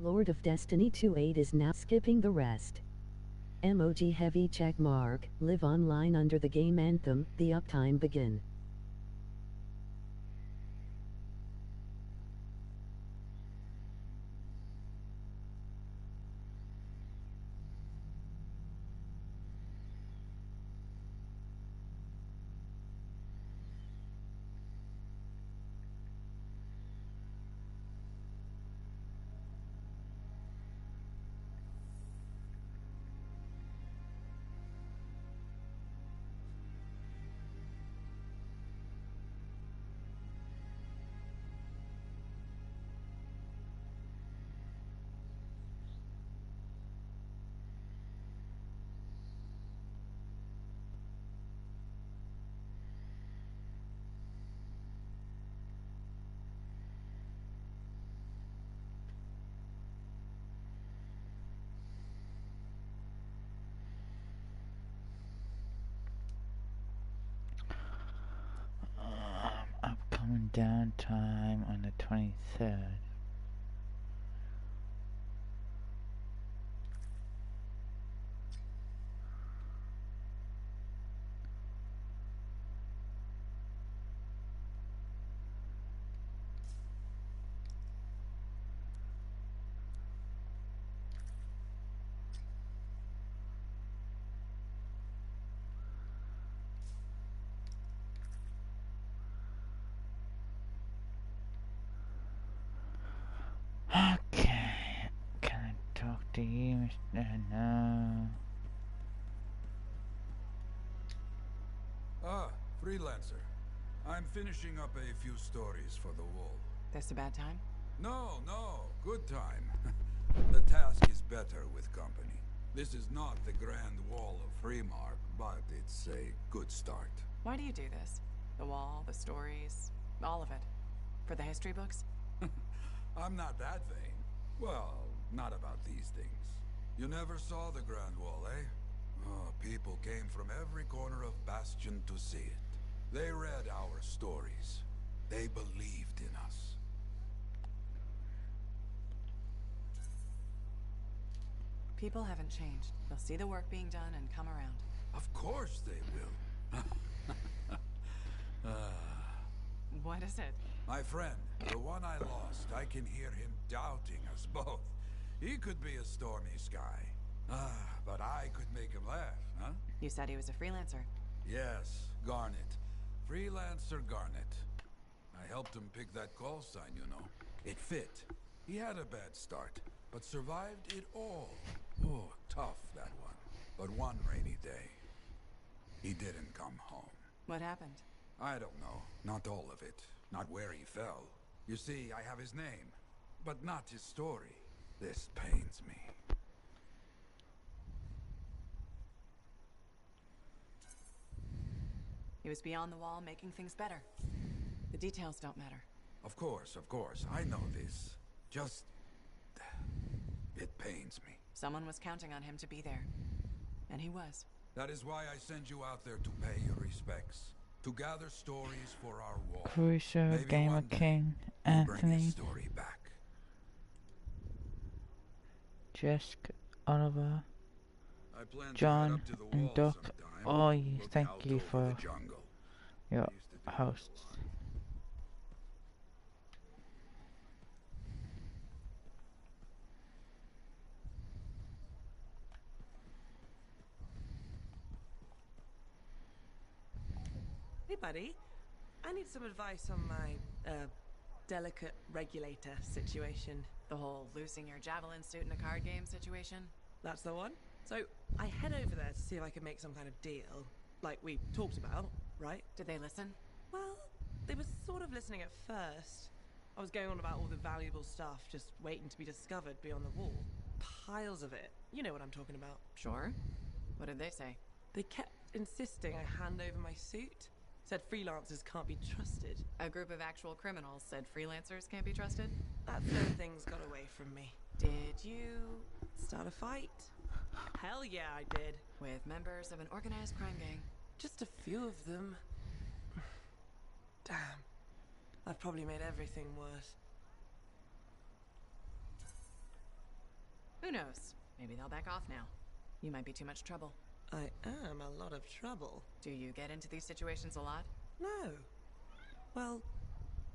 Lord of Destiny 2.8 is now skipping the rest. Emoji heavy check mark, live online under the game anthem, the uptime begin. Upcoming downtime on the 23rd. Okay, can I talk to you, Mr. No? Ah, freelancer. I'm finishing up a few stories for the wall. This a bad time? No, good time. The task is better with company. This is not the Grand Wall of Freemark, but it's a good start. Why do you do this? The wall, the stories, all of it. For the history books? I'm not that vain. Well, not about these things. You never saw the Grand Wall, eh? Oh, people came from every corner of Bastion to see it. They read our stories. They believed in us. People haven't changed. They'll see the work being done and come around. Of course they will. What is it? My friend, the one I lost, I can hear him doubting us both. He could be a stormy sky. But I could make him laugh, huh? You said he was a freelancer. Yes, Garnet. Freelancer Garnet. I helped him pick that call sign, you know. It fit. He had a bad start, but survived it all. Oh, tough, that one. But one rainy day, he didn't come home. What happened? I don't know. Not all of it. Not where he fell. You see, I have his name, but not his story. This pains me. He was beyond the wall, making things better. The details don't matter. Of course. I know this. Just... it pains me. Someone was counting on him to be there. And he was. That is why I send you out there to pay your respects. To gather stories for our wall. Crucial, Maybe Gamer one day King, we'll bring Anthony, his story back. Jessica, Oliver, I plan to head John, up to the and wall Doc. sometime. Oh, you Look thank out you over for the jungle. your I used to do hosts. Hey, buddy. I need some advice on my, delicate regulator situation. The whole losing your javelin suit in a card game situation? That's the one? So, I head over there to see if I can make some kind of deal. Like we talked about, right? Did they listen? Well, they were sort of listening at first. I was going on about all the valuable stuff just waiting to be discovered beyond the wall. Piles of it. You know what I'm talking about. Sure. What did they say? They kept insisting I hand over my suit. Said freelancers can't be trusted. A group of actual criminals said freelancers can't be trusted? That's when things got away from me. Did you... Start a fight? Hell yeah, I did. With members of an organized crime gang? Just a few of them. Damn. I've probably made everything worse. Who knows? Maybe they'll back off now. You might be too much trouble. I am a lot of trouble. Do you get into these situations a lot? No. Well,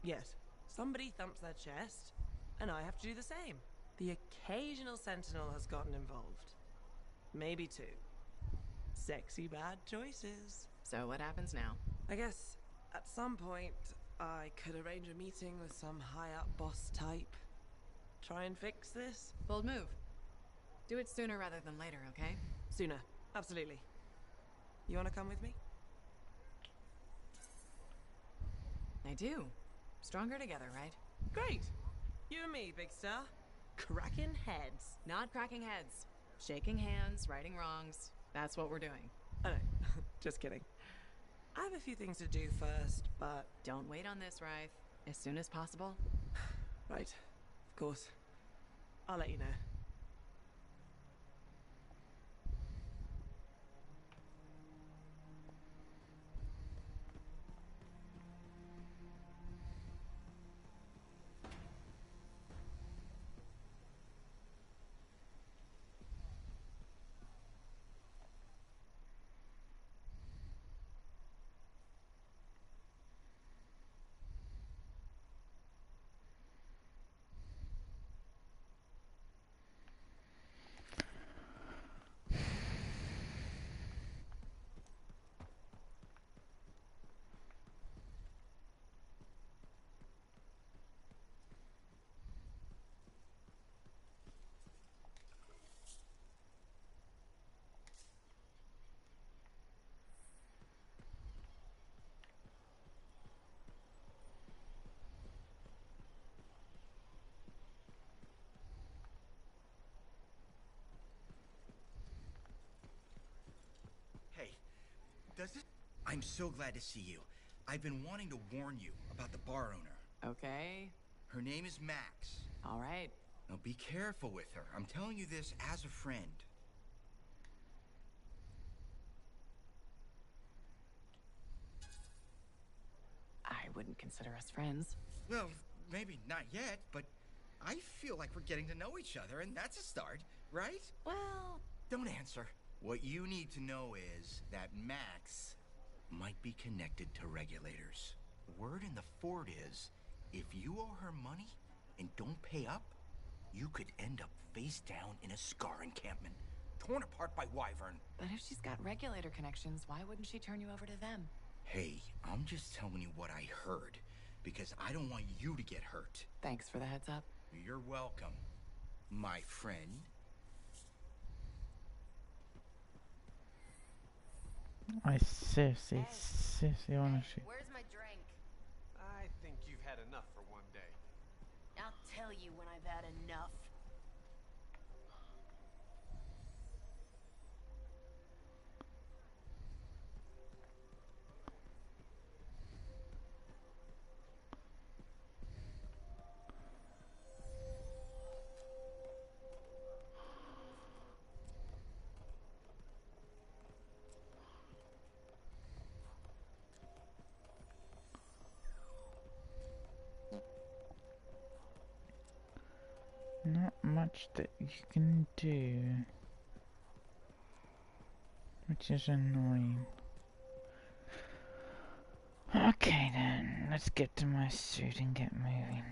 yes. Somebody thumps their chest, and I have to do the same. The occasional sentinel has gotten involved. Maybe two. Sexy bad choices. So what happens now? I guess at some point I could arrange a meeting with some high-up boss type. Try and fix this? Bold move. Do it sooner rather than later, okay? Sooner. Absolutely. You want to come with me? I do. Stronger together, right? Great! You and me, big star. Cracking heads. Not cracking heads. Shaking hands, righting wrongs. That's what we're doing. I know. Just kidding. I have a few things to do first, but... Don't wait on this, Rife. As soon as possible. Right. Of course. I'll let you know. Does it? I'm so glad to see you. I've been wanting to warn you about the bar owner. Okay. Her name is Max. All right. Now be careful with her. I'm telling you this as a friend. I wouldn't consider us friends. Well, maybe not yet, but I feel like we're getting to know each other, and that's a start, right? Well... Don't answer. What you need to know is that Max might be connected to regulators. Word in the fort is, if you owe her money and don't pay up, you could end up face down in a Scar encampment, torn apart by Wyvern. But if she's got regulator connections, why wouldn't she turn you over to them? Hey, I'm just telling you what I heard, because I don't want you to get hurt. Thanks for the heads up. You're welcome, my friend. I seriously wanna shoot. Where's my drink? I think you've had enough for one day. I'll tell you when I've had enough. Not much that you can do, which is annoying. Okay then, let's get to my suit and get moving.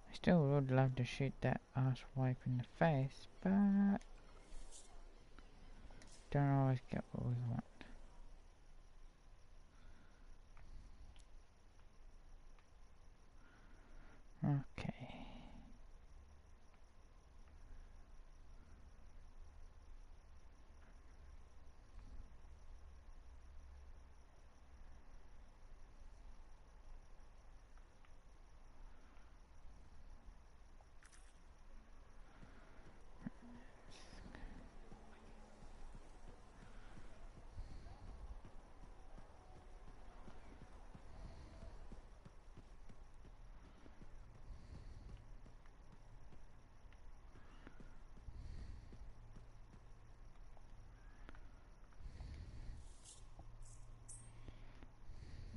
I still would love to shoot that ass wipe in the face, but don't always get what we want. Okay.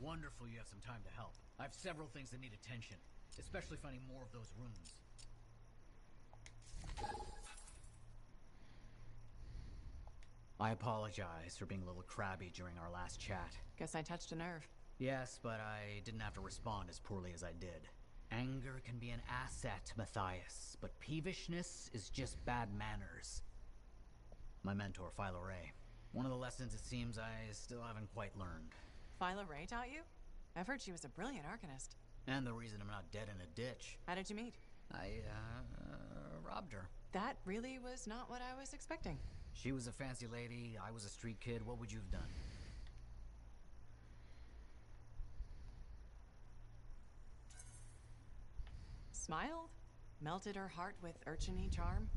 Wonderful you have some time to help. I have several things that need attention, especially finding more of those runes. I apologize for being a little crabby during our last chat. Guess I touched a nerve. Yes, but I didn't have to respond as poorly as I did. Anger can be an asset, Matthias, but peevishness is just bad manners. My mentor, Philo Ray. One of the lessons it seems I still haven't quite learned. Philo Ray taught you? I've heard she was a brilliant arcanist. And the reason I'm not dead in a ditch. How did you meet? I, robbed her. That really was not what I was expecting. She was a fancy lady, I was a street kid. What would you have done? Smiled? Melted her heart with urchin-y charm?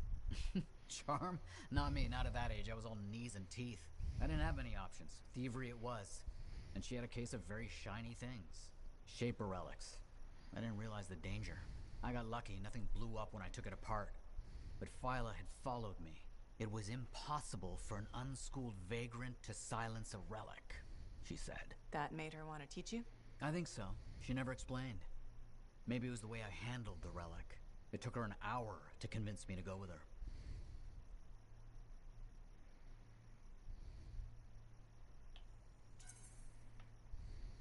Charm? Not me, not at that age. I was all knees and teeth. I didn't have many options. Thievery it was. And she had a case of very shiny things. Shaper relics. I didn't realize the danger. I got lucky, nothing blew up when I took it apart. But Phyla had followed me. It was impossible for an unschooled vagrant to silence a relic, she said. That made her want to teach you? I think so. She never explained. Maybe it was the way I handled the relic. It took her an hour to convince me to go with her.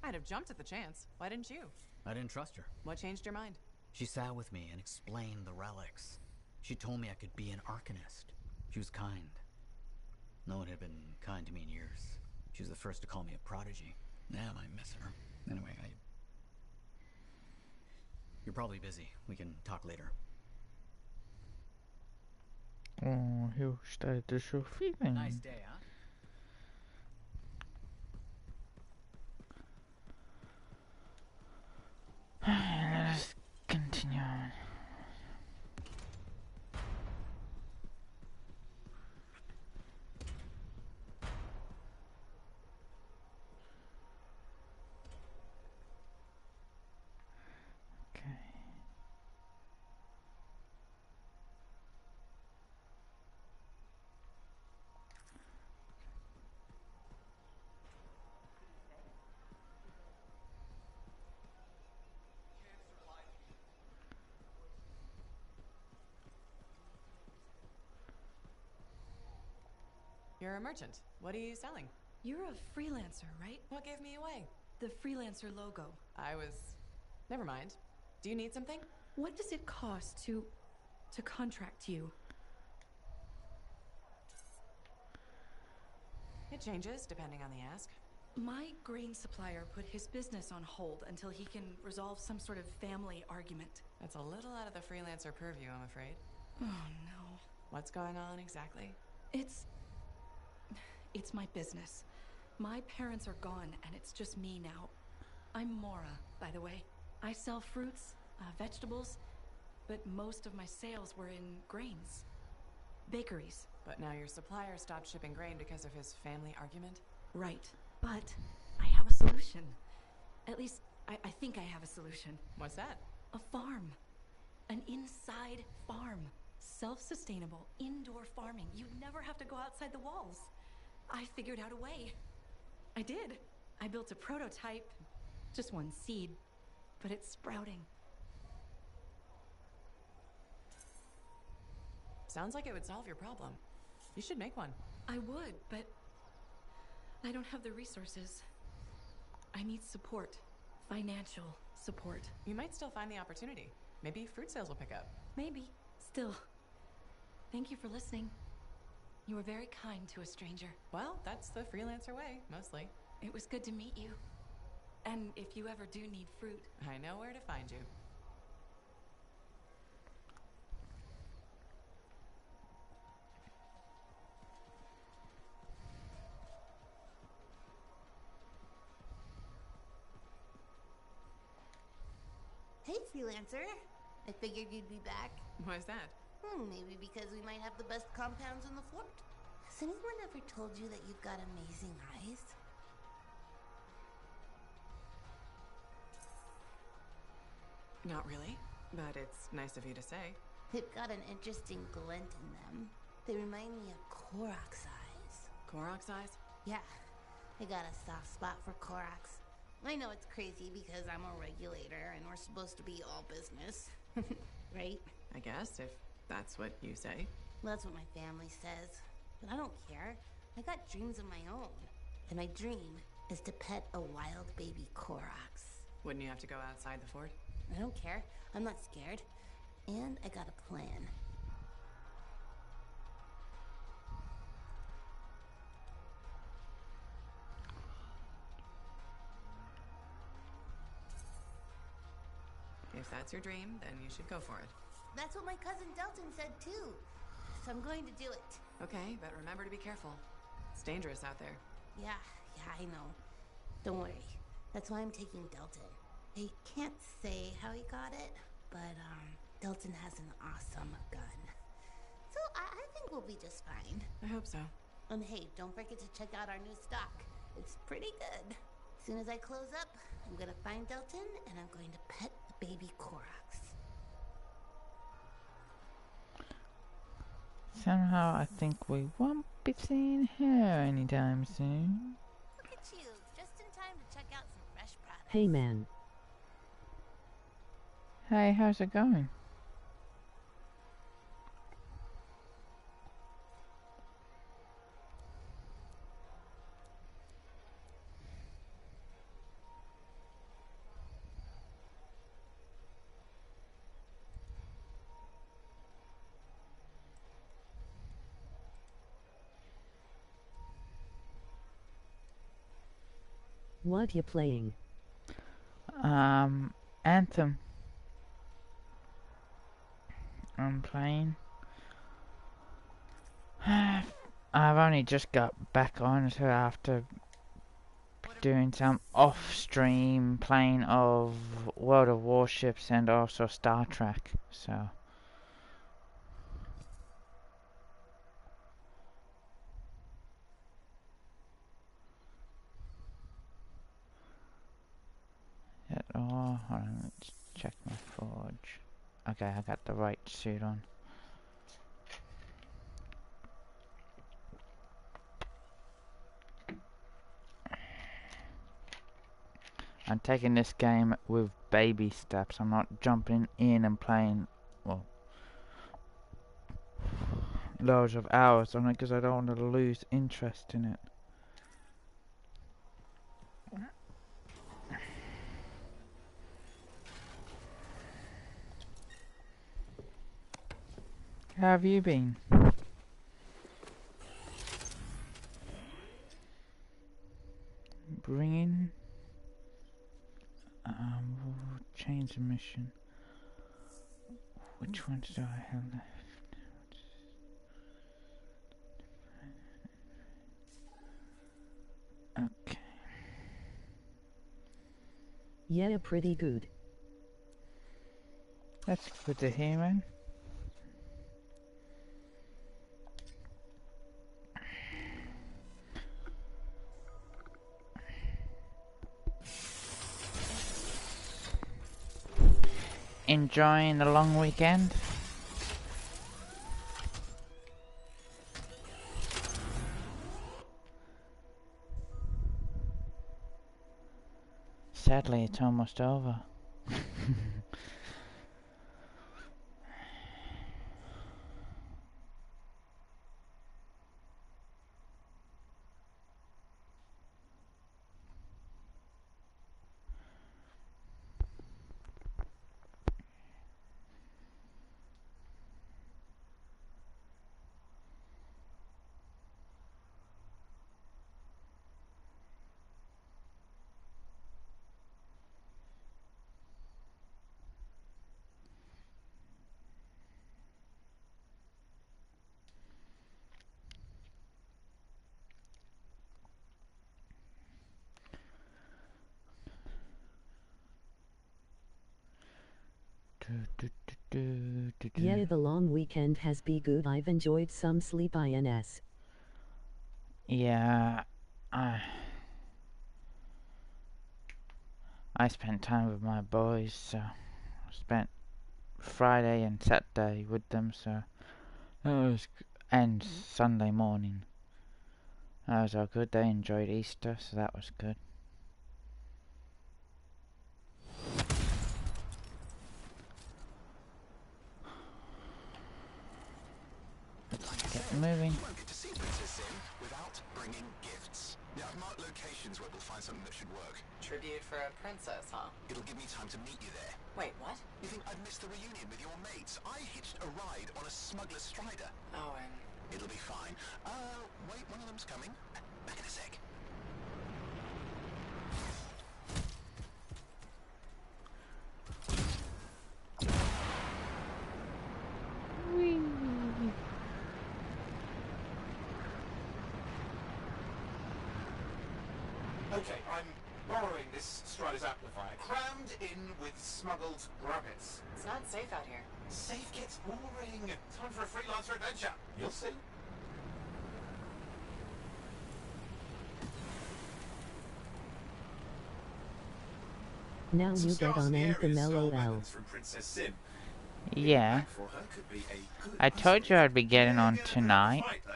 I'd have jumped at the chance. Why didn't you? I didn't trust her. What changed your mind? She sat with me and explained the relics. She told me I could be an arcanist. She was kind. No one had been kind to me in years. She was the first to call me a prodigy. Damn, I miss her. Anyway, You're probably busy. We can talk later. Oh, heel stellte schon feeling. Nice day, huh? Let us continue on. Okay. You're a merchant. What are you selling? You're a freelancer, right? What gave me away? The freelancer logo. Never mind. Do you need something? What does it cost to contract you? It changes depending on the ask. My grain supplier put his business on hold until he can resolve some sort of family argument. That's a little out of the freelancer purview, I'm afraid. Oh no. What's going on exactly? It's my business. My parents are gone and it's just me now. I'm Mora, by the way. I sell fruits, vegetables, but most of my sales were in grains. Bakeries. But now your supplier stopped shipping grain because of his family argument? Right. But I have a solution. At least, I think I have a solution. What's that? A farm. An inside farm. Self-sustainable, indoor farming. You'd never have to go outside the walls. I figured out a way. I did. I built a prototype. Just one seed. But it's sprouting. Sounds like it would solve your problem. You should make one. I would, but I don't have the resources. I need support. Financial support. You might still find the opportunity. Maybe fruit sales will pick up. Maybe. Still. Thank you for listening. You were very kind to a stranger. Well, that's the freelancer way, mostly. It was good to meet you. And if you ever do need fruit, I know where to find you. Hey, freelancer. I figured you'd be back. Why's that? Maybe because we might have the best compounds in the fort. Has anyone ever told you that you've got amazing eyes? Not really, but it's nice of you to say. They've got an interesting glint in them. They remind me of Korok's eyes. Korok's eyes? Yeah, I got a soft spot for Korok's. I know it's crazy because I'm a regulator and we're supposed to be all business. Right? I guess, if that's what you say. Well, that's what my family says. But I don't care. I got dreams of my own. And my dream is to pet a wild baby Koroks. Wouldn't you have to go outside the fort? I don't care. I'm not scared. And I got a plan. If that's your dream, then you should go for it. That's what my cousin Delton said too. So I'm going to do it. Okay, but remember to be careful. It's dangerous out there. Yeah, I know. Don't worry. That's why I'm taking Delton. I can't say how he got it, but Delton has an awesome gun. So I think we'll be just fine. I hope so. And hey, don't forget to check out our new stock. It's pretty good. As soon as I close up, I'm gonna find Delton and I'm going to pet the baby Koroks. Somehow I think we won't be seeing her anytime soon. Look at you, just in time to check out some fresh products. Hey man. Hey, how's it going? What you playing? Anthem. I'm playing. I've only just got back on so after doing some off-stream playing of World of Warships and also Star Trek, so. Oh, hold on, let's check my forge. Okay, I got the right suit on. I'm taking this game with baby steps. I'm not jumping in and playing, well, loads of hours on it because I don't want to lose interest in it. How have you been? Bringing... we'll change the mission. Which ones do I have left? Okay. Yeah, pretty good. That's good to hear, man. Enjoying the long weekend? Sadly, it's almost over. Yeah, the long weekend has been good. I've enjoyed some sleep ins. Yeah, I spent time with my boys, so I spent Friday and Saturday with them, so that was and Sunday morning. That was all good. They enjoyed Easter, so that was good. moving. You won't get to see Princess Sim without bringing gifts. Now, I've marked locations where we'll find something that should work. Tribute for a princess, huh? It'll give me time to meet you there. Wait, what? You think I'd miss the reunion with your mates? I hitched a ride on a smuggler's strider. Oh, and It'll be fine. Wait, one of them's coming. Back in a sec. Okay, I'm borrowing this Strider's amplifier, crammed in with smuggled rabbits. it's not safe out here. Safe gets boring. Time for a freelancer adventure. You'll see. Now Some you get scars on in the area, Anthem so LOL. weapons from Princess Sim. Yeah. For her could be a good I told you I'd be getting on Gonna tonight. fight, though.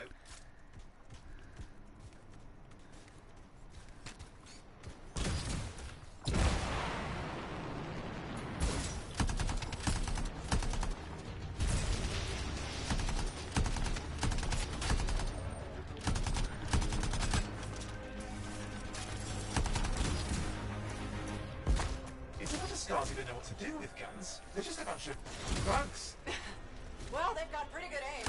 It's a bunch of scars who don't know what to do with guns. They're just a bunch of bugs. Well, they've got pretty good aim.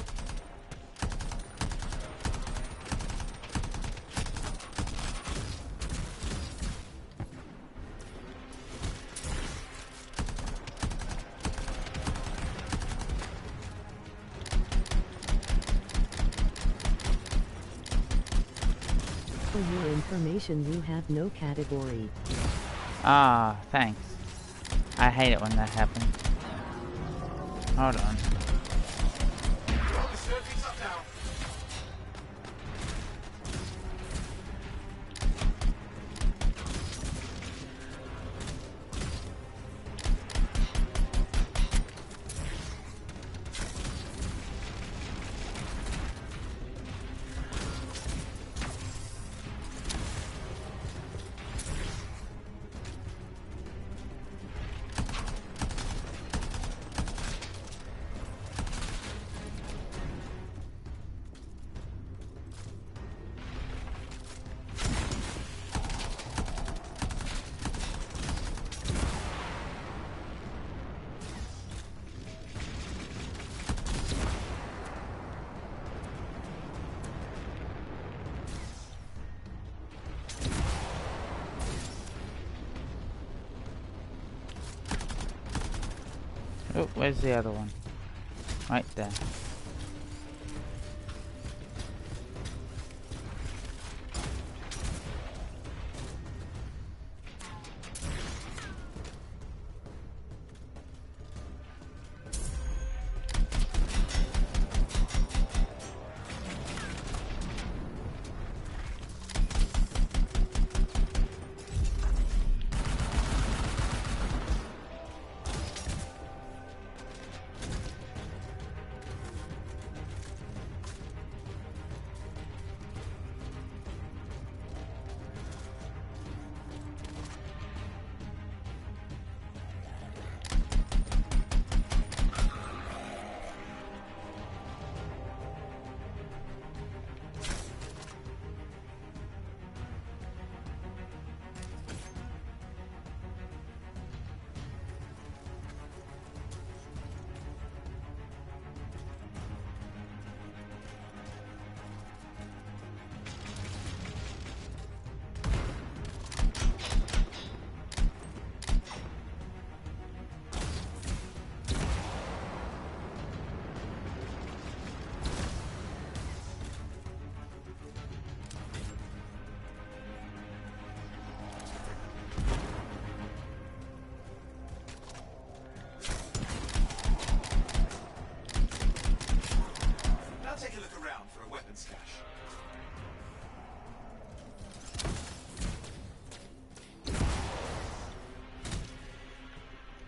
For your information, you have no category. Ah, thanks. I hate it when that happens. Hold on. Well, the surfing's up now. Oh, where's the other one? Right there.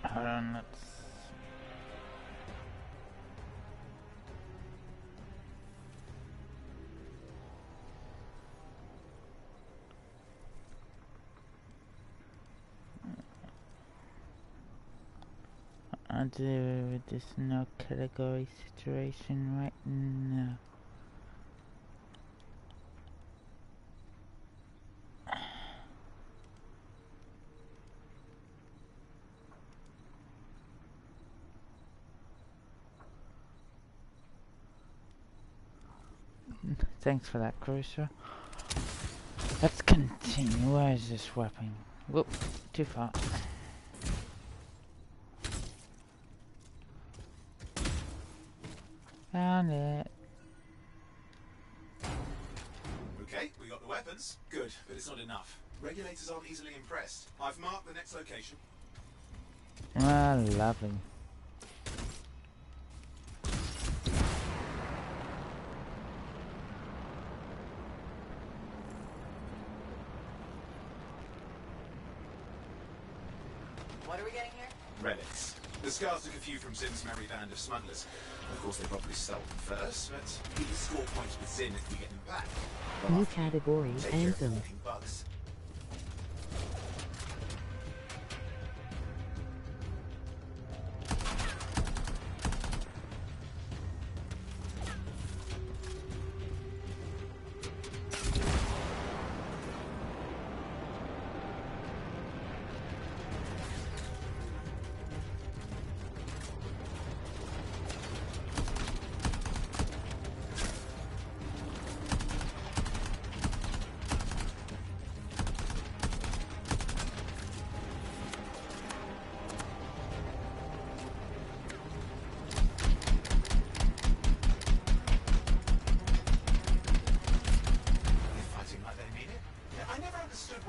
Hold on, let's... I'll do with this no category situation right now. Thanks for that, Cruiser. Let's continue. Where is this weapon? Whoop, too far. Found it. Okay, we got the weapons. Good, but it's not enough. Regulators aren't easily impressed. I've marked the next location. Ah, lovely. What are we getting here? Relics. The scars took a few from Zin's merry band of smugglers. Of course, they probably stole them first, but we can score points with Zin if we get them back. New category, Take care of Anthem. walking bugs.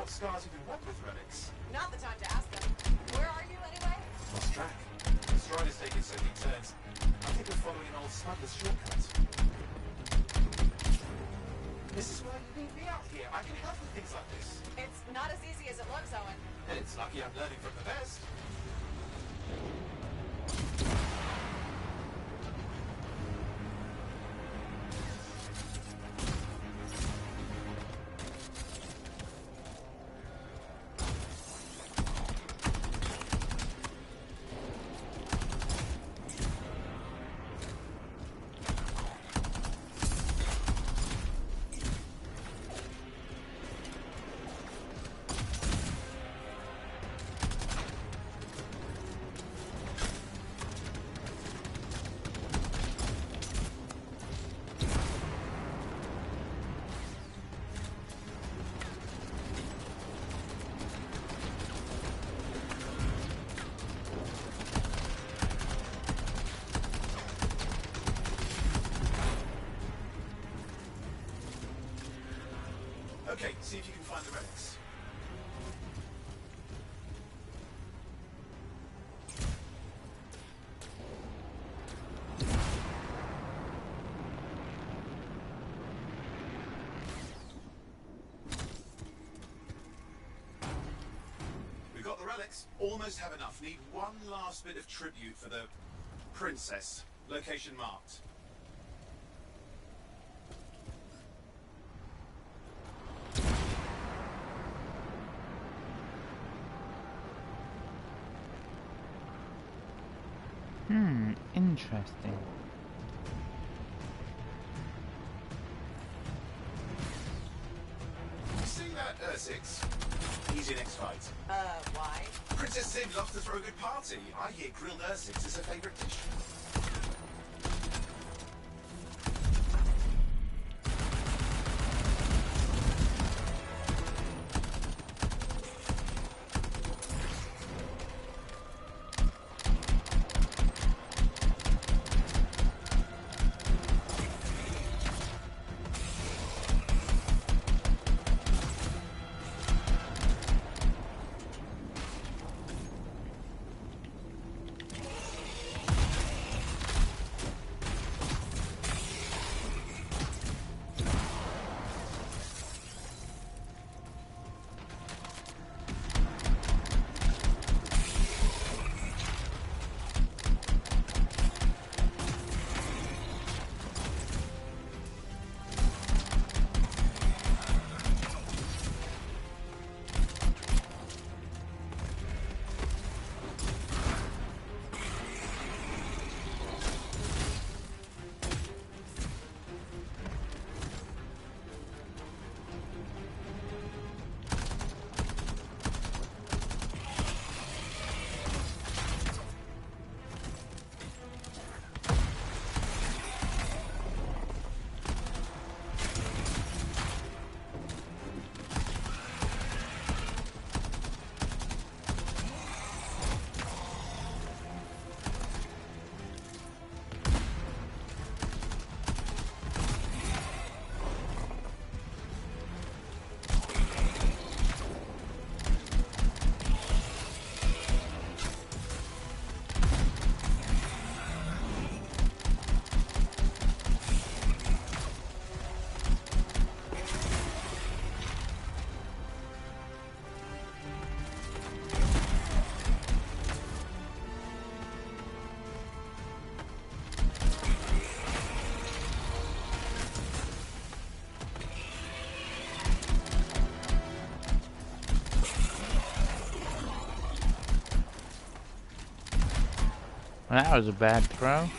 Scars even want with relics? Not the time to ask them. Where are you anyway? Lost track. The stride is taking so many turns. I think we're following an old smuggler's shortcut. This is why you need me out here. I can help with things like this. It's not as easy as it looks, Owen. And it's lucky I'm learning from the best. Okay, see if you can find the relics. We've got the relics. Almost have enough. Need one last bit of tribute for the princess. Location marked. Interesting. See that, Ursix? He's your next fight. Why? Princess Zin loves to throw a good party. I hear grilled Ursix is her favourite dish. Well, that was a bad throw.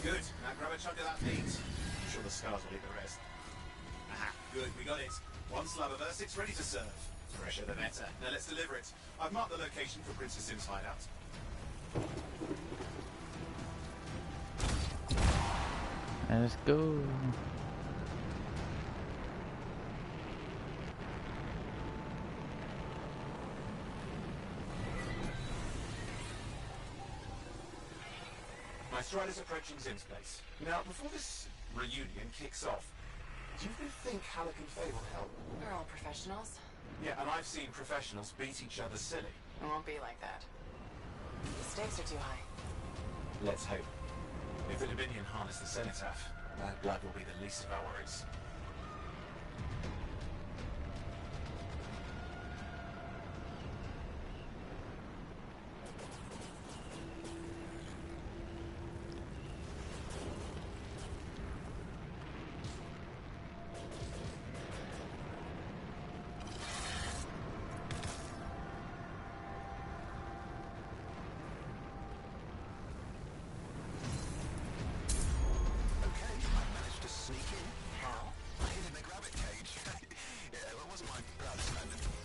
Good. Now grab a chunk of that meat. I'm sure the scars will eat the rest. Aha. Good. We got it. One slab of Ursix ready to serve. Fresher the better. Now let's deliver it. I've marked the location for Princess Sim's hideout. Let's go. My Strider's approaching Zim's place. Now, before this reunion kicks off, do you think Halleck and Faye will help? They're all professionals. Yeah, and I've seen professionals beat each other silly. It won't be like that. The stakes are too high. Let's hope. If the Dominion harness the Cenotaph, that blood will be the least of our worries.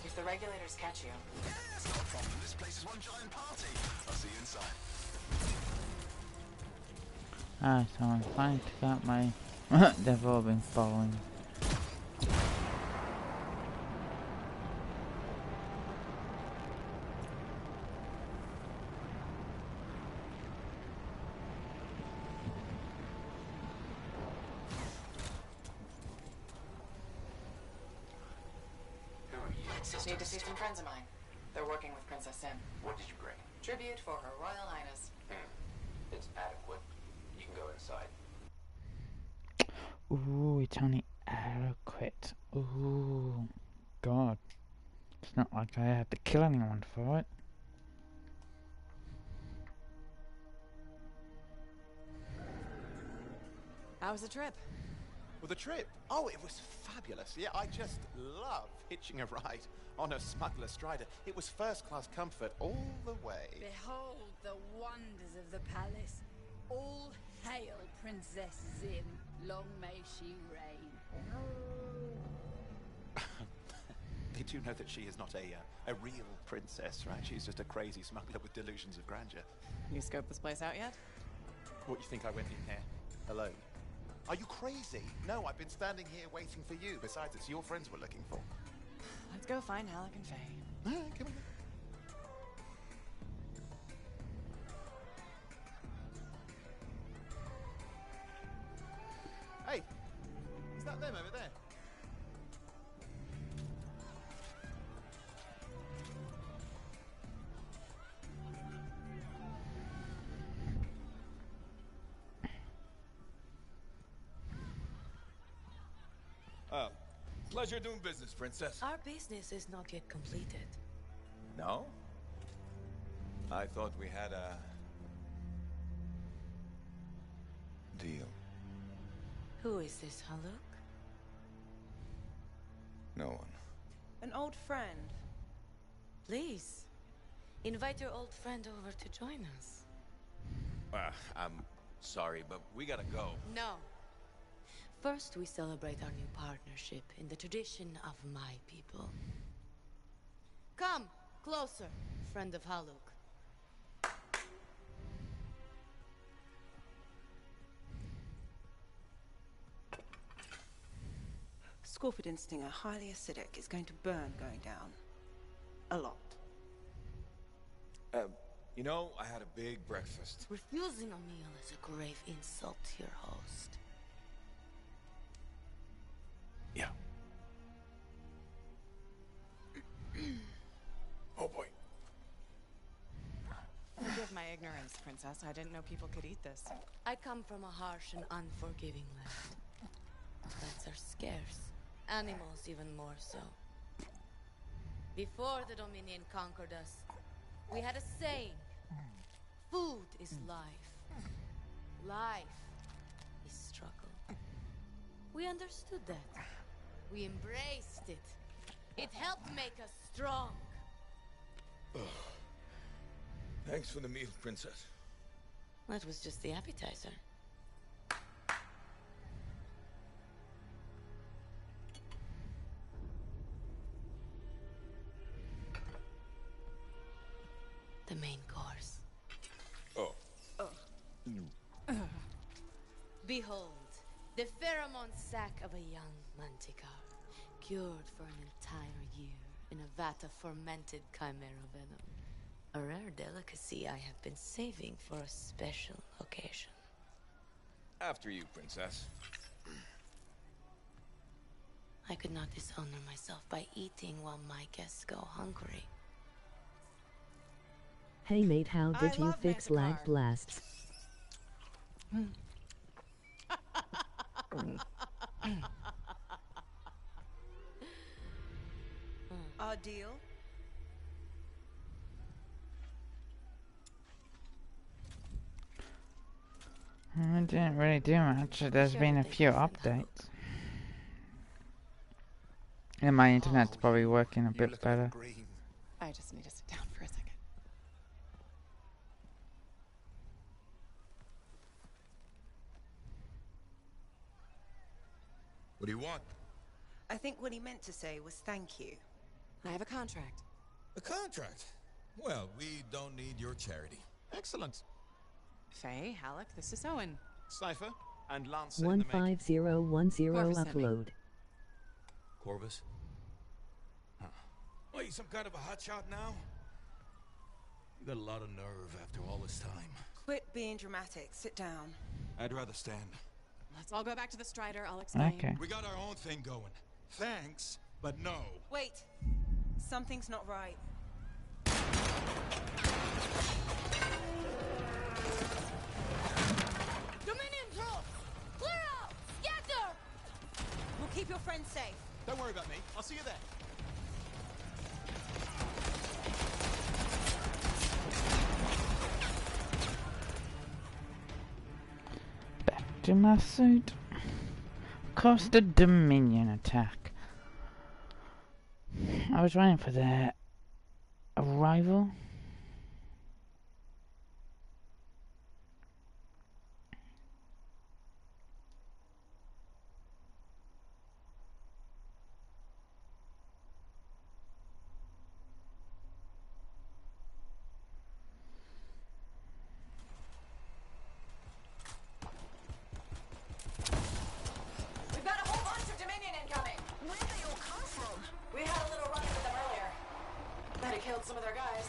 If the regulators catch you. Yeah, it's not a problem. This place is one giant party. I'll see you inside. Ah, so I'm trying to get my... They've all been following. Need to see some friends of mine. They're working with Princess Sim. What did you bring? Tribute for Her Royal Highness. It's adequate. You can go inside. Ooh, it's only adequate. Ooh, God. It's not like I had to kill anyone for it. How was the trip? Well, the trip? Oh, it was fabulous. Yeah, I just love hitching a ride on a smuggler strider. It was first-class comfort all the way. Behold the wonders of the palace. All hail Princess Zim. Long may she reign. They do know that she is not a real princess, right? She's just a crazy smuggler with delusions of grandeur. You scoped this place out yet? What, you think I went in here alone? Are you crazy? No, I've been standing here waiting for you. Besides, it's your friends we're looking for. Let's go find Halleck and Faye. All right, come on. Hey, is that them over there? Oh, pleasure doing business, Princess. Our business is not yet completed. No? I thought we had a... deal. Who is this, Haluk? No one. An old friend. Please. Invite your old friend over to join us. I'm sorry, but we gotta go. No. First, we celebrate our new partnership in the tradition of my people. Come, closer, friend of Haluk. Scorpid Stinger, highly acidic. It's going to burn going down. A lot. You know, I had a big breakfast. Refusing a meal is a grave insult to your host. Yeah. Oh boy. Forgive my ignorance, Princess. I didn't know people could eat this. I come from a harsh and unforgiving land. Plants are scarce. Animals even more so. Before the Dominion conquered us, we had a saying. Food is life. Life is struggle. We understood that. We embraced it. It helped make us strong. Thanks for the meal, Princess. That was just the appetizer. The main course. Oh. Behold, the pheromone sac of a young manticore, cured for an entire year in a vat of fermented chimera venom. A rare delicacy I have been saving for a special occasion. After you, Princess. I could not dishonor myself by eating while my guests go hungry. Hey mate, how did you fix lag blasts? Our deal? I didn't really do much. There's been a few updates. And my internet's probably working a bit better. I just need to sit down for a second. What do you want? I think what he meant to say was thank you. I have a contract. A contract? Well, we don't need your charity. Excellent. Faye, Halleck, this is Owen. Cypher and Lancer in the making. 15010 Corvus sent me. upload. Corvus? Huh. What, you some kind of a hotshot now? You got a lot of nerve after all this time. Quit being dramatic. Sit down. I'd rather stand. Let's all go back to the Strider. I'll explain. Okay. We got our own thing going. Thanks, but no. Wait. Something's not right. Dominion troops! Clear out! Scatter! We'll keep your friends safe. Don't worry about me. I'll see you there. Back to my suit. Cost a Dominion attack. I was waiting for their arrival. We've got a whole bunch of Dominion incoming. Where did they all come from? We had a little run with them earlier. Might have killed some of their guys.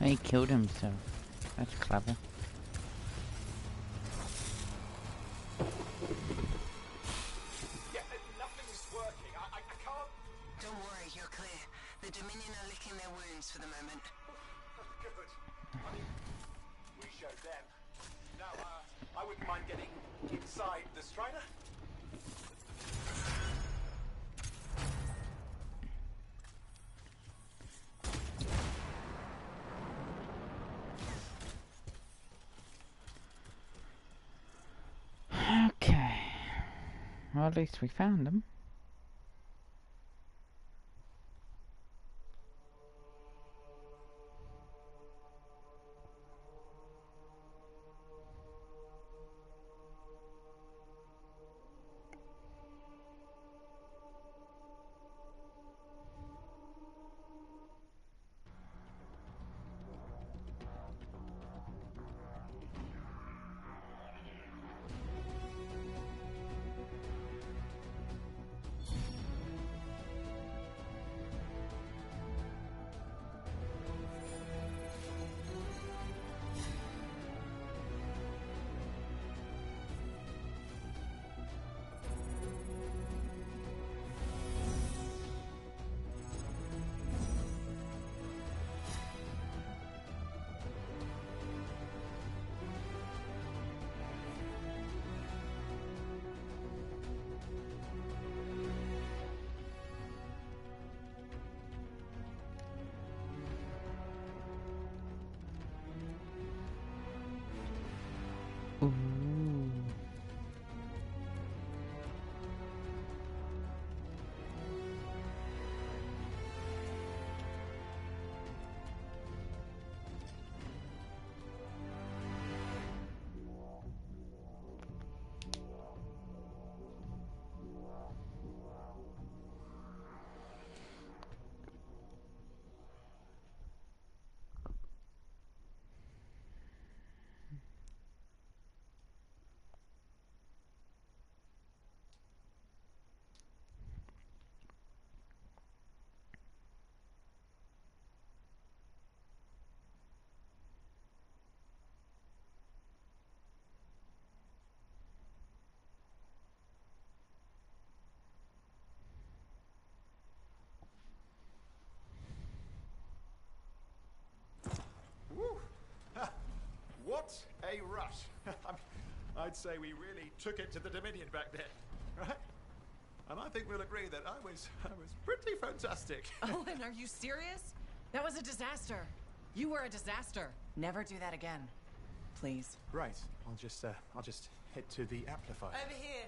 He killed himself. That's clever. Yeah, nothing's working. I can't... Don't worry, you're clear. The Dominion are licking their wounds for the moment. Good. I mean, we showed them. Now, I wouldn't mind getting inside the Strider. Okay. Well, at least we found them. Woo! Ha! What a rush! I'd say we really took it to the Dominion back then, right? And I think we'll agree that I was pretty fantastic. Owen, are you serious? That was a disaster. You were a disaster. Never do that again. Please. Right. I'll just head to the amplifier. Over here.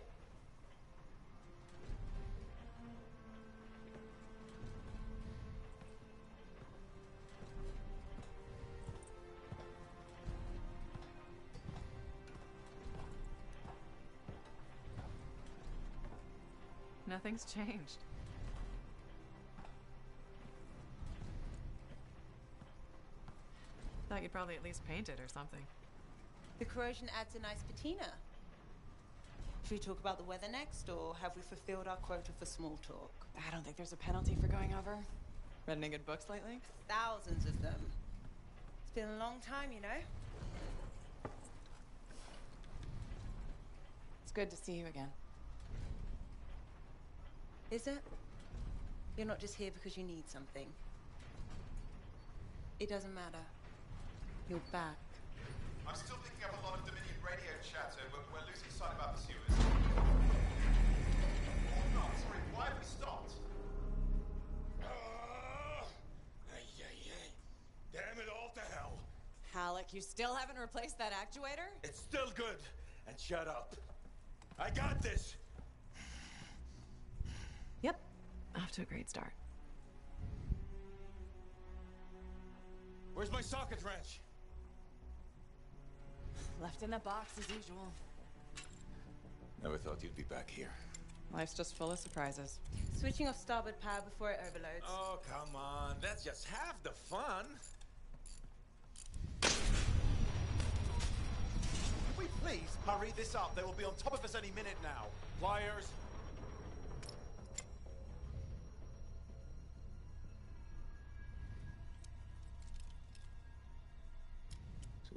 Nothing's changed. Thought you'd probably at least paint it or something. The corrosion adds a nice patina. Should we talk about the weather next, or have we fulfilled our quota for small talk? I don't think there's a penalty for going over. Read any good books lately? Thousands of them. It's been a long time, you know? It's good to see you again. Is it? You're not just here because you need something. It doesn't matter. You're back. I'm still picking up a lot of Dominion radio chatter, but we're losing sight of our pursuers. Oh no, sorry, why have we stopped? Damn it all to hell. Halleck, you still haven't replaced that actuator? It's still good. And shut up. I got this. Yep. Off to a great start. Where's my socket wrench? Left in the box as usual. Never thought you'd be back here. Life's just full of surprises. Switching off starboard power before it overloads. Oh, come on. That's just half the fun. Can we please hurry this up? They will be on top of us any minute now. Pliers.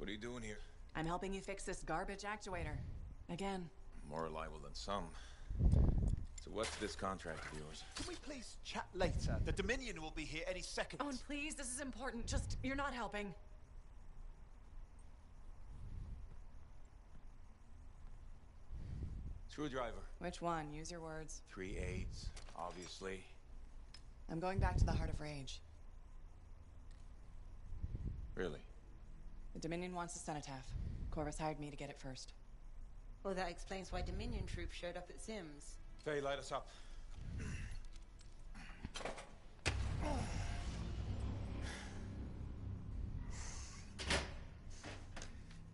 What are you doing here? I'm helping you fix this garbage actuator. Again. More reliable than some. So what's this contract of yours? Can we please chat later? The Dominion will be here any second. Owen, please, this is important. Just, you're not helping. Screwdriver. Which one? Use your words. 3/8, obviously. I'm going back to the Heart of Rage. Really? The Dominion wants a cenotaph. Corvus hired me to get it first. Well, that explains why Dominion troops showed up at Sims. Faye, light us up.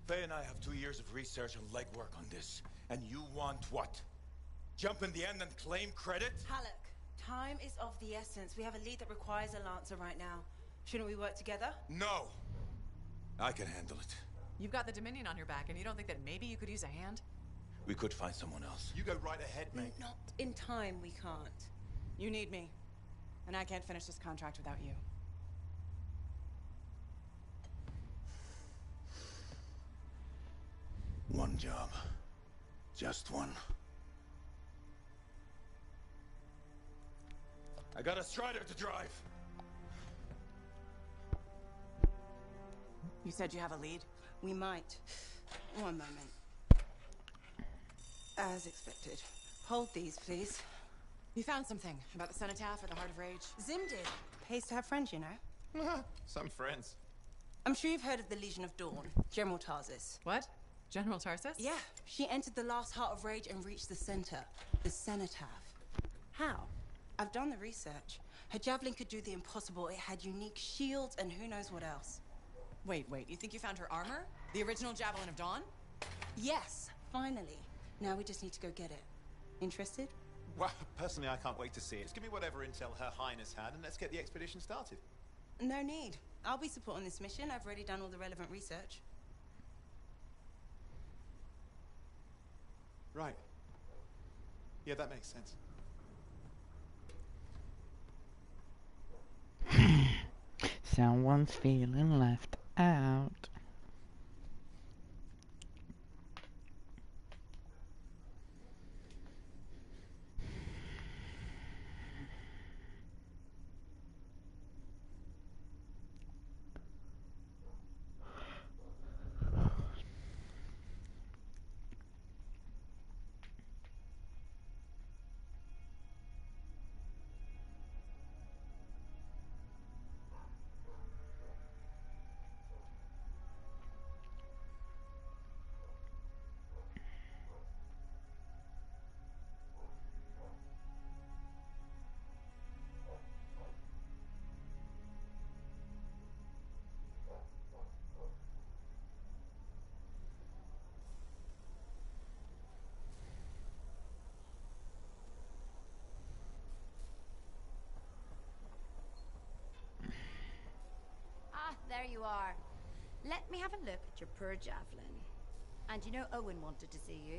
Faye and I have 2 years of research and legwork on this. And you want what? Jump in the end and claim credit? Halleck, time is of the essence. We have a lead that requires a Lancer right now. Shouldn't we work together? No! I can handle it. You've got the Dominion on your back, and you don't think that maybe you could use a hand? We could find someone else. You go right ahead, mate. Not in time, we can't. You need me. And I can't finish this contract without you. One job. Just one. I got a Strider to drive. You said you have a lead? We might. One moment. As expected. Hold these, please. You found something about the Cenotaph or the Heart of Rage? Zim did. Pays to have friends, you know. Some friends. I'm sure you've heard of the Legion of Dawn, General Tarsus. What? General Tarsus? Yeah. She entered the last Heart of Rage and reached the center, the Cenotaph. How? I've done the research. Her javelin could do the impossible. It had unique shields and who knows what else. Wait, you think you found her armor? The original Javelin of Dawn? Yes, finally. Now we just need to go get it. Interested? Well, personally, I can't wait to see it. Just give me whatever intel Her Highness had, and let's get the expedition started. No need. I'll be supporting this mission. I've already done all the relevant research. Right. Yeah, that makes sense. Someone's feeling left out. There you are. Let me have a look at your poor javelin. And you know Owen wanted to see you.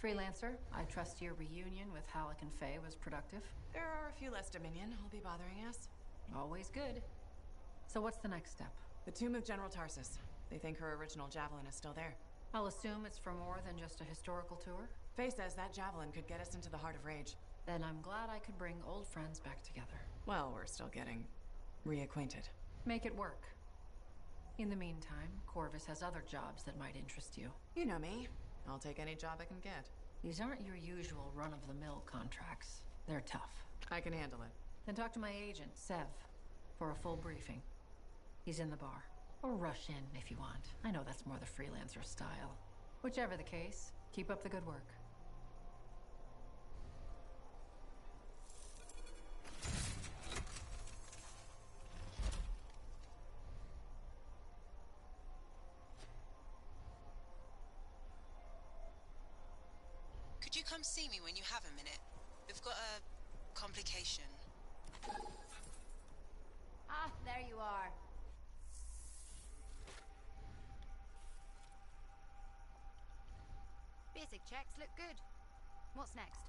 Freelancer, I trust your reunion with Halleck and Faye was productive. There are a few less Dominion who'll be bothering us. Always good. So what's the next step? The tomb of General Tarsus. They think her original javelin is still there. I'll assume it's for more than just a historical tour. Faye says that javelin could get us into the Heart of Rage. Then I'm glad I could bring old friends back together. Well, we're still getting reacquainted. Make it work. In the meantime, Corvus has other jobs that might interest you. You know me. I'll take any job I can get. These aren't your usual run-of-the-mill contracts. They're tough. I can handle it. Then talk to my agent, Sev, for a full briefing. He's in the bar. Or rush in if you want. I know that's more the freelancer style. Whichever the case, keep up the good work. Could you come see me when you have a minute? We've got a complication. Ah, there you are. Basic checks look good. What's next?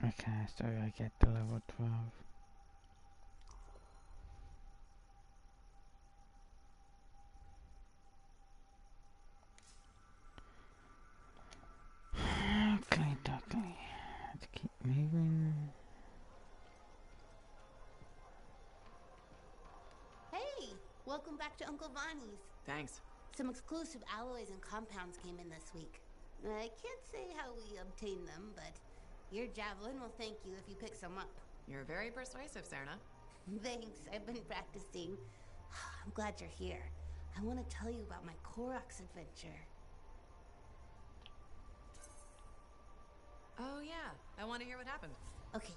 Okay, so I get to level 12. Okay, okay. Let's keep moving. Hey, welcome back to Uncle Vonnie's. Thanks. Some exclusive alloys and compounds came in this week. I can't say how we obtained them, but your javelin will thank you if you pick some up. You're very persuasive, Serna. Thanks, I've been practicing. I'm glad you're here. I want to tell you about my Koroks adventure. Oh, yeah. I want to hear what happened. Okay,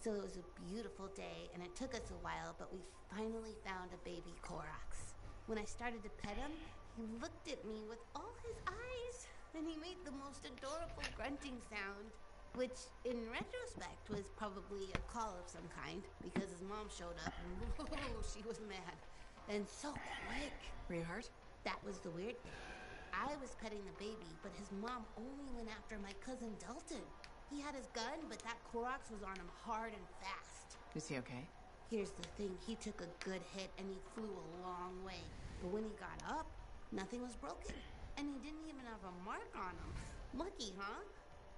so it was a beautiful day, and it took us a while, but we finally found a baby Koroks. When I started to pet him, he looked at me with all his eyes, and he made the most adorable grunting sound, which, in retrospect, was probably a call of some kind, because his mom showed up, and whoa, she was mad. And so quick. Were you hurt? That was the weird thing. I was petting the baby, but his mom only went after my cousin Dalton. He had his gun, but that Koroks was on him hard and fast. Is he okay? Here's the thing, he took a good hit and he flew a long way. But when he got up, nothing was broken. And he didn't even have a mark on him. Lucky, huh?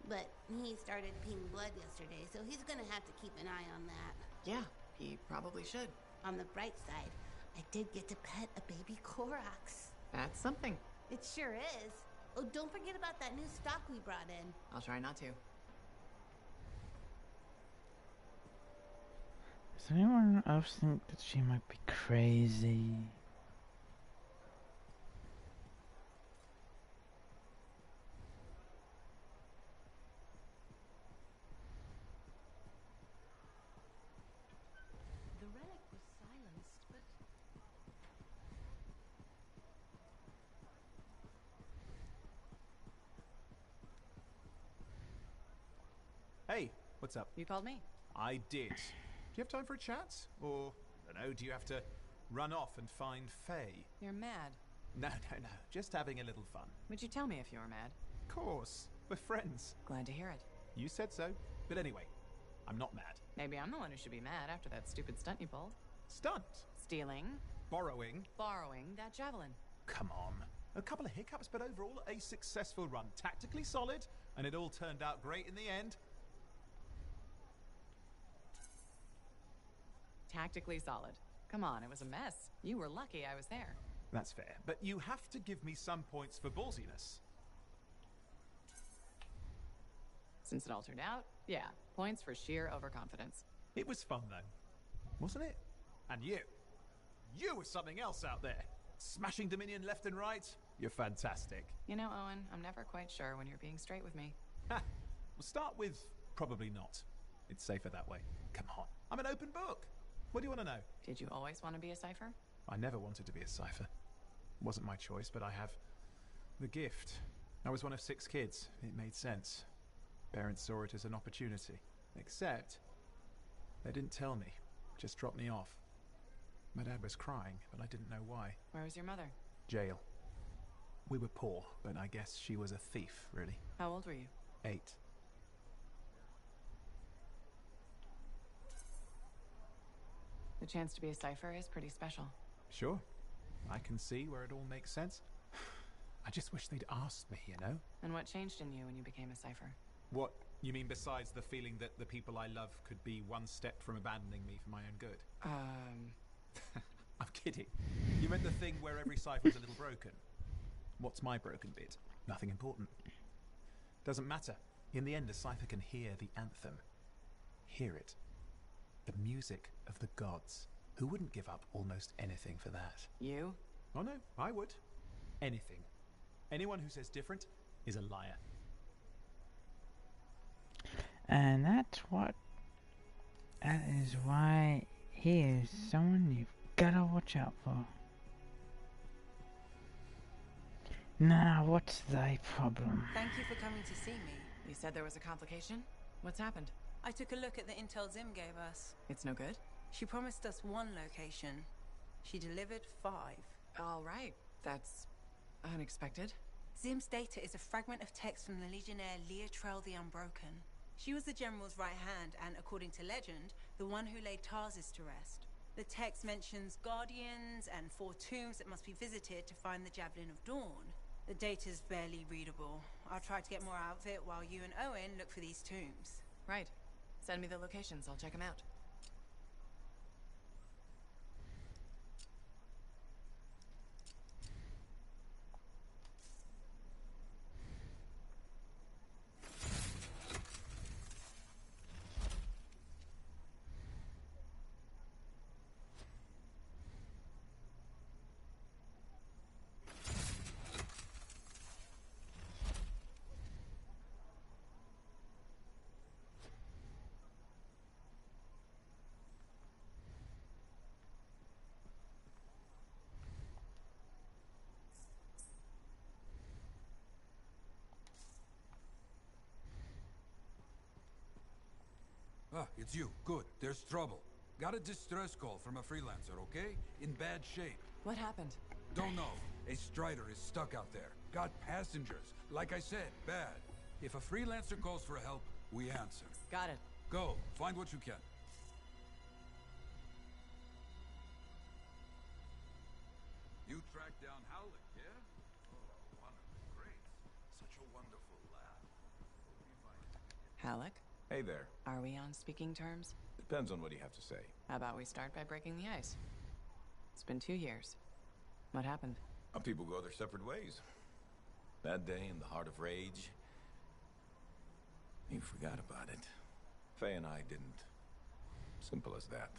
But he started peeing blood yesterday, so he's gonna have to keep an eye on that. Yeah, he probably should. On the bright side, I did get to pet a baby Koroks. That's something. It sure is. Oh, don't forget about that new stock we brought in. I'll try not to. Does anyone else think that she might be crazy? The relic was silenced, but... Hey, what's up? You called me? I did. Do you have time for a chat? Or, I don't know, do you have to run off and find Faye? You're mad. No. Just having a little fun. Would you tell me if you were mad? Of course. We're friends. Glad to hear it. You said so. But anyway, I'm not mad. Maybe I'm the one who should be mad after that stupid stunt you pulled. Stunt? Stealing. Borrowing? Borrowing that javelin. Come on. A couple of hiccups, but overall a successful run. Tactically solid, and it all turned out great in the end. Tactically solid. Come on, it was a mess. You were lucky I was there. That's fair, but you have to give me some points for ballsiness. Since it all turned out, yeah, points for sheer overconfidence. It was fun though, wasn't it? And you were something else out there. Smashing Dominion left and right. You're fantastic. You know, Owen, I'm never quite sure when you're being straight with me. Ha! We'll start with probably not. It's safer that way. Come on, I'm an open book. What do you want to know? Did you always want to be a cipher? I never wanted to be a cipher. It wasn't my choice, but I have the gift. I was one of 6 kids. It made sense. Parents saw it as an opportunity. Except, they didn't tell me. Just dropped me off. My dad was crying, but I didn't know why. Where was your mother? Jail. We were poor, but I guess she was a thief, really. How old were you? 8. The chance to be a cipher is pretty special. Sure. I can see where it all makes sense. I just wish they'd asked me, you know? And what changed in you when you became a cipher? What, you mean besides the feeling that the people I love could be one step from abandoning me for my own good? I'm kidding. You meant the thing where every cipher's a little broken. What's my broken bit? Nothing important. Doesn't matter. In the end, a cipher can hear the anthem. Hear it. The music of the gods. Who wouldn't give up almost anything for that? You? Oh no, I would. Anything. Anyone who says different is a liar. And that is why he is someone you've gotta watch out for. Now, what's thy problem? Thank you for coming to see me. You said there was a complication? What's happened? I took a look at the intel Zim gave us. It's no good? She promised us 1 location. She delivered 5. All right. That's unexpected. Zim's data is a fragment of text from the Legionnaire Leotrel the Unbroken. She was the general's right hand and, according to legend, the one who laid Tarsus to rest. The text mentions guardians and 4 tombs that must be visited to find the Javelin of Dawn. The data's barely readable. I'll try to get more out of it while you and Owen look for these tombs. Right. Send me the locations, I'll check them out. Ah, it's you. Good. There's trouble. Got a distress call from a freelancer, okay? In bad shape. What happened? Don't know. A Strider is stuck out there. Got passengers. Like I said, bad. If a freelancer calls for help, we answer. Got it. Go. Find what you can. You tracked down Howlick, yeah? Oh, one of the greats. Such a wonderful lad. Halleck? Hey there. Are we on speaking terms? Depends on what you have to say. How about we start by breaking the ice? It's been 2 years. What happened? People go their separate ways. That day in the heart of rage, you forgot about it. Faye and I didn't. Simple as that.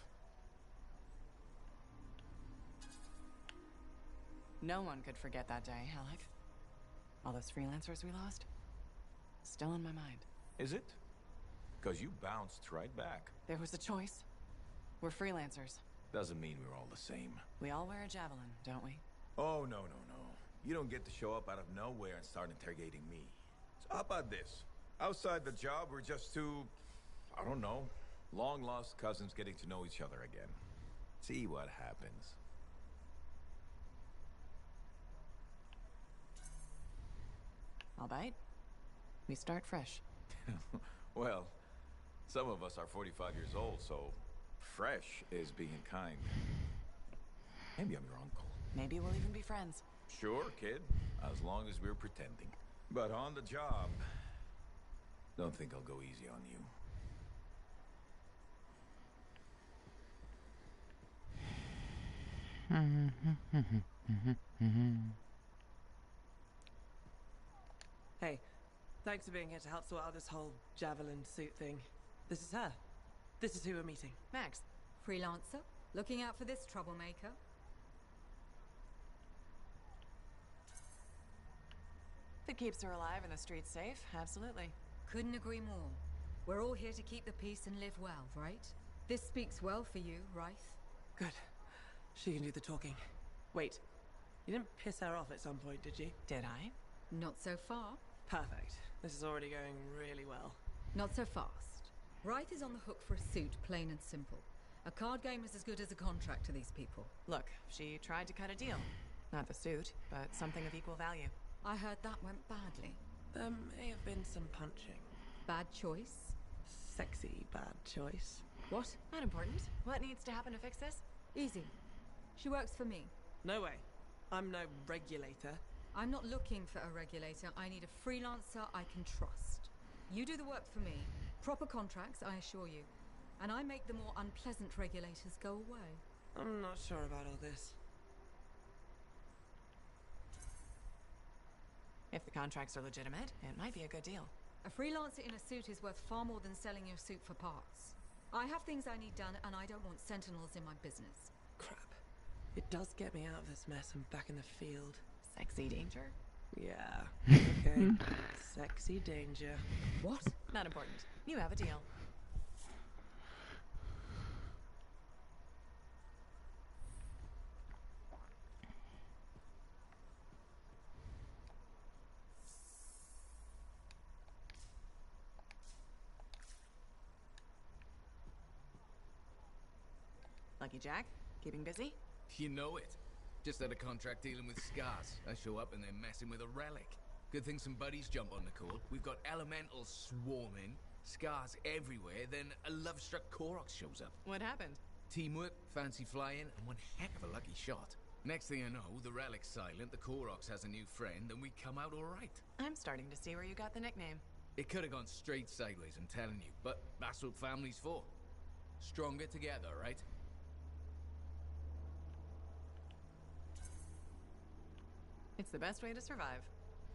No one could forget that day, Halleck. All those freelancers we lost? Still in my mind. Is it? Because you bounced right back. There was a choice. We're freelancers. Doesn't mean we're all the same. We all wear a javelin, don't we? Oh, no. You don't get to show up out of nowhere and start interrogating me. So how about this? Outside the job, we're just two, I don't know, long-lost cousins getting to know each other again. See what happens. I'll bite. We start fresh. Well, some of us are 45 years old, so fresh is being kind. Maybe I'm your uncle. Maybe we'll even be friends. Sure, kid, as long as we're pretending. But on the job, don't think I'll go easy on you. Hey, thanks for being here to help sort out this whole javelin suit thing. This is her. This is who we're meeting. Max. Freelancer? Looking out for this troublemaker? If it keeps her alive and the streets safe, absolutely. Couldn't agree more. We're all here to keep the peace and live well, right? This speaks well for you, Rife. Good. She can do the talking. Wait, you didn't piss her off at some point, did you? Did I? Not so far. Perfect. This is already going really well. Not so fast. Rife is on the hook for a suit, plain and simple. A card game is as good as a contract to these people. Look, she tried to cut a deal. Not the suit, but something of equal value. I heard that went badly. There may have been some punching. Bad choice? Sexy bad choice. What? Not important. What needs to happen to fix this? Easy. She works for me. No way. I'm no regulator. I'm not looking for a regulator. I need a freelancer I can trust. You do the work for me. Proper contracts, I assure you. And I make the more unpleasant regulators go away. I'm not sure about all this. If the contracts are legitimate, it might be a good deal. A freelancer in a suit is worth far more than selling your suit for parts. I have things I need done, and I don't want sentinels in my business. Crap. It does get me out of this mess and back in the field. Sexy danger? Yeah. Okay. Sexy danger. What? Not important. You have a deal. Lucky Jack, keeping busy? You know it. Just had a contract dealing with Scars. I show up and they're messing with a relic. Good thing some buddies jump on the call. We've got elementals swarming. Scars everywhere, then a love-struck Koroks shows up. What happened? Teamwork, fancy flying, and one heck of a lucky shot. Next thing I know, the relic's silent, the Koroks has a new friend, and we come out alright. I'm starting to see where you got the nickname. It could have gone straight sideways, I'm telling you, but that's what family's for. Stronger together, right? It's the best way to survive.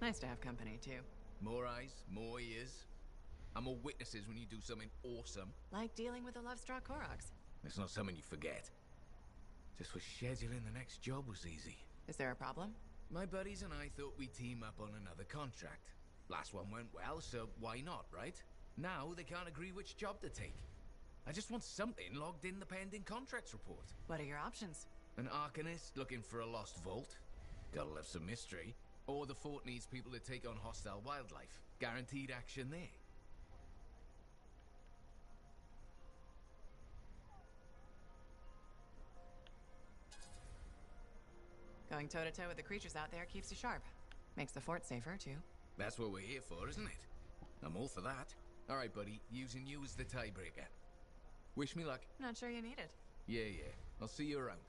Nice to have company, too. More eyes, more ears, and more witnesses when you do something awesome. Like dealing with the love-struck Koroks. It's not something you forget. Just wish scheduling the next job was easy. Is there a problem? My buddies and I thought we'd team up on another contract. Last one went well, so why not, right? Now they can't agree which job to take. I just want something logged in the pending contracts report. What are your options? An Arcanist looking for a lost vault. Gotta love some mystery. Or the fort needs people to take on hostile wildlife. Guaranteed action there. Going toe-to-toe with the creatures out there keeps you sharp. Makes the fort safer, too. That's what we're here for, isn't it? I'm all for that. Alright, buddy. Using you as the tiebreaker. Wish me luck. Not sure you need it. Yeah. I'll see you around.